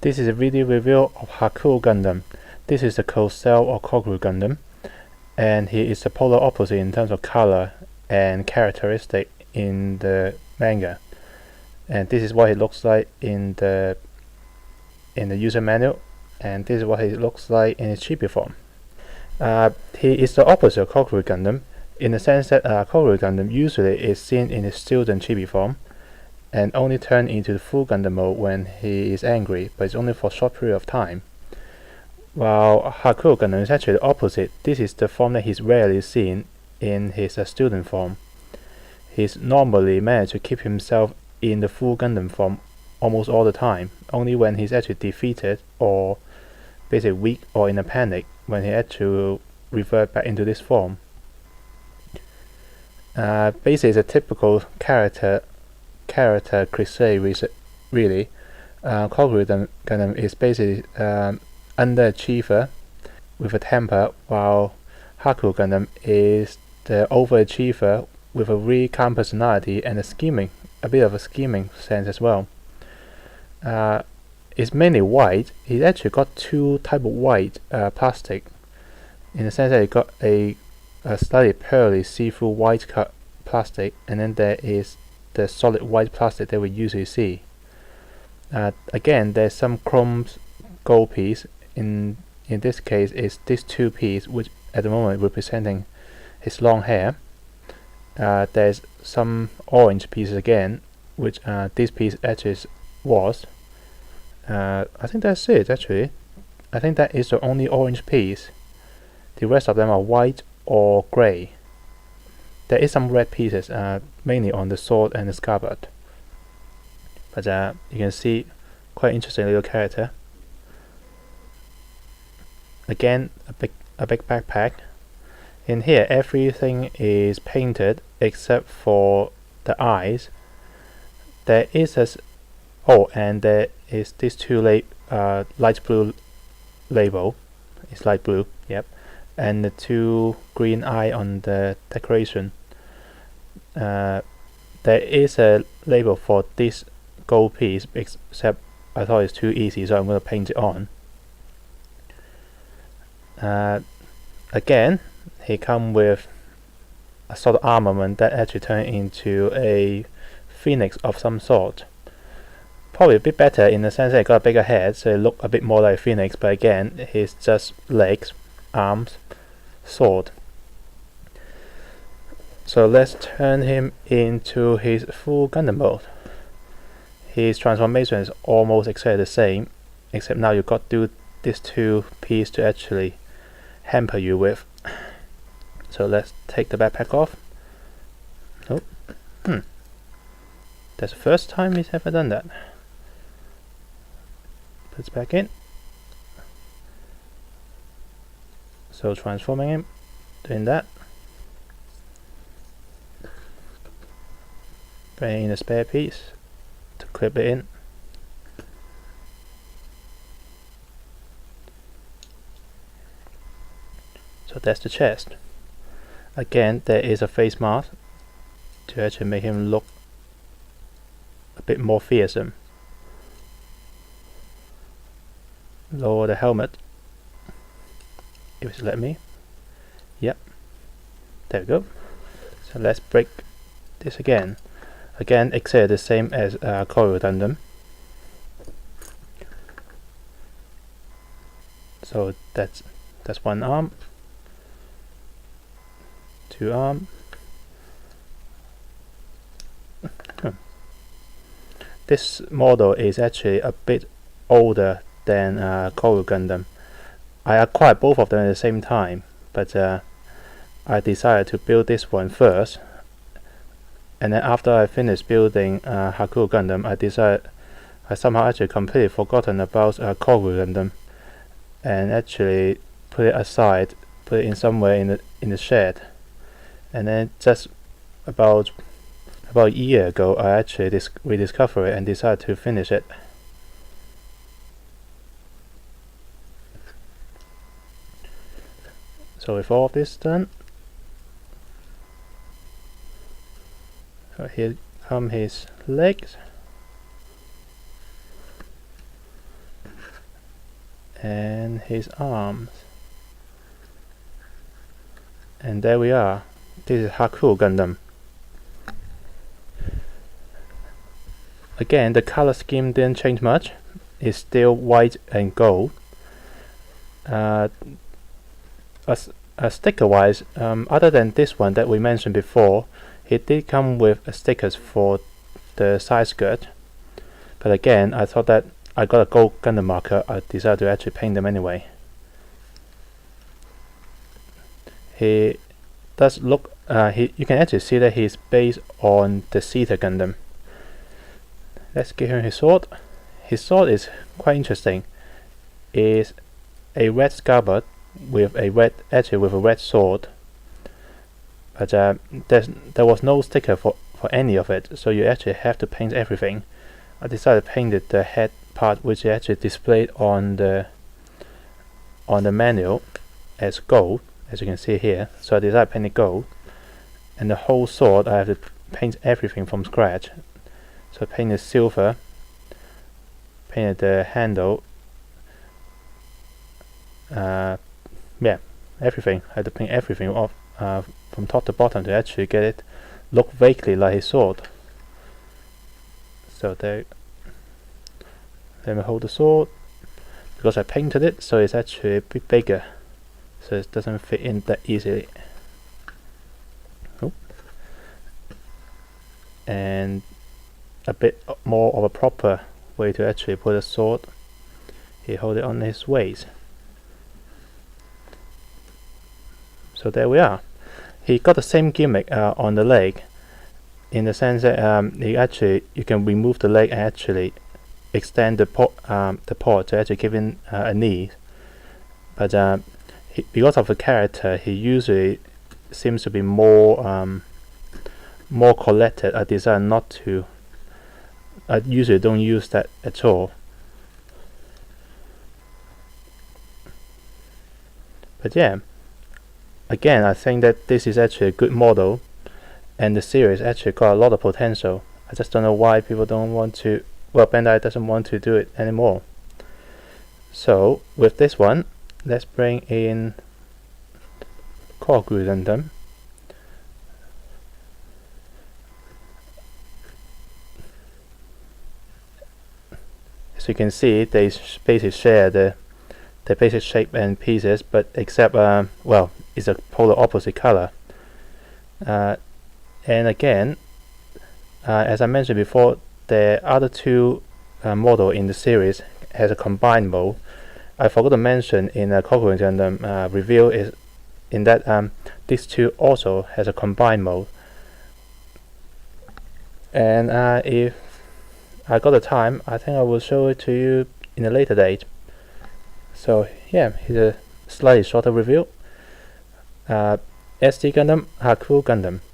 This is a video review of Hakuou Gundam. This is the cold cell or Kokuryu Gundam, and he is the polar opposite in terms of color and characteristic in the manga. And this is what he looks like in the user manual, and this is what he looks like in his chibi form. He is the opposite of Kokuryu Gundam in the sense that Kokuryu Gundam usually is seen in his student chibi form and only turn into the full Gundam mode when he is angry, but it's only for a short period of time. While Hakuou Gundam is actually the opposite. This is the form that he's rarely seen in his student form. He's normally managed to keep himself in the full Gundam form almost all the time, only when he's actually defeated or basically weak or in a panic when he actually revert back into this form. Basically it's a typical character cliche really. Kokuryu Gundam is basically underachiever with a temper, while Hakuou Gundam is the overachiever with a really calm personality and a bit of a scheming sense as well. It's mainly white. He's actually got two type of white plastic, in the sense that he got a slightly pearly see-through white plastic, and then there is the solid white plastic that we usually see. Again, there's some chrome gold piece. In this case, is this two piece, which at the moment representing his long hair. There's some orange pieces again, which this piece actually was. I think that's it actually. I think that is the only orange piece. The rest of them are white or grey. There is some red pieces, mainly on the sword and the scabbard. But you can see, quite interesting little character. Again, a big backpack. In here, everything is painted except for the eyes. There is and there is this two light blue label. It's light blue, yep. And the two green eye on the decoration. There is a label for this gold piece, except I thought it's too easy, so I'm going to paint it on. Again, he comes with a sort of armament that actually turns into a phoenix of some sort. Probably a bit better in the sense that he got a bigger head, so it look a bit more like a phoenix, but again, he's just legs, arms, sword. So let's turn him into his full Gundam mode. His transformation is almost exactly the same, except now you've got to do these two pieces to actually hamper you with. So let's take the backpack off. Oh, that's the first time he's ever done that. Put it back in. So transforming him, doing that. Bringing in a spare piece to clip it in. So that's the chest. Again, there is a face mask to actually make him look a bit more fearsome. Lower the helmet, if it's let me. Yep, there we go. So let's break this again. Again, exactly the same as Kokuryu Gundam. So that's one arm, two arm. This model is actually a bit older than Kokuryu Gundam. I acquired both of them at the same time, but I decided to build this one first, and then after I finished building Hakuou Gundam, I somehow actually completely forgotten about Kokuryu Gundam, and actually put it aside, put it in somewhere in the shed. And then just about a year ago, I actually rediscovered it and decided to finish it. So with all of this done, so here come his legs. and his arms. And there we are. This is Hakuou Gundam. Again, the color scheme didn't change much. It's still white and gold. Sticker wise, other than this one that we mentioned before, it did come with stickers for the side skirt. But again, I thought that I got a gold Gundam marker, I decided to actually paint them anyway. He does look, you can actually see that he's based on the Zeta Gundam. Let's give him his sword. His sword is quite interesting. It's a red scabbard with a red sword. But there was no sticker for any of it, so you actually have to paint everything. I decided to paint the head part, which is actually displayed on the manual as gold, as you can see here. So I decided to paint it gold, and the whole sword I have to paint everything from scratch. So I painted silver, painted the handle, yeah, everything. I had to paint everything off from top to bottom to actually get it look vaguely like his sword. So there, let me hold the sword, because I painted it so it's actually a bit bigger, so it doesn't fit in that easily. And a bit more of a proper way to actually put a sword. He hold it on his waist. So there we are. He got the same gimmick on the leg, in the sense that you can remove the leg and actually extend the port to actually give him a knee. But because of the character, he usually seems to be more collected. I decided not to. I usually don't use that at all. But yeah, again, I think that this is actually a good model, and the series actually got a lot of potential. I just don't know why people don't want to, well, Bandai doesn't want to do it anymore. So with this one, let's bring in Kokuryu Gundam. As you can see, they basically share the basic shape and pieces, but except well, it's a polar opposite color. And again, as I mentioned before, the other two model in the series has a combined mode. I forgot to mention in a Kokuryu Gundam review is in that these two also has a combined mode. And if I got the time, I think I will show it to you in a later date. So yeah, here's a slightly shorter review. SD Gundam, Hakuou Gundam.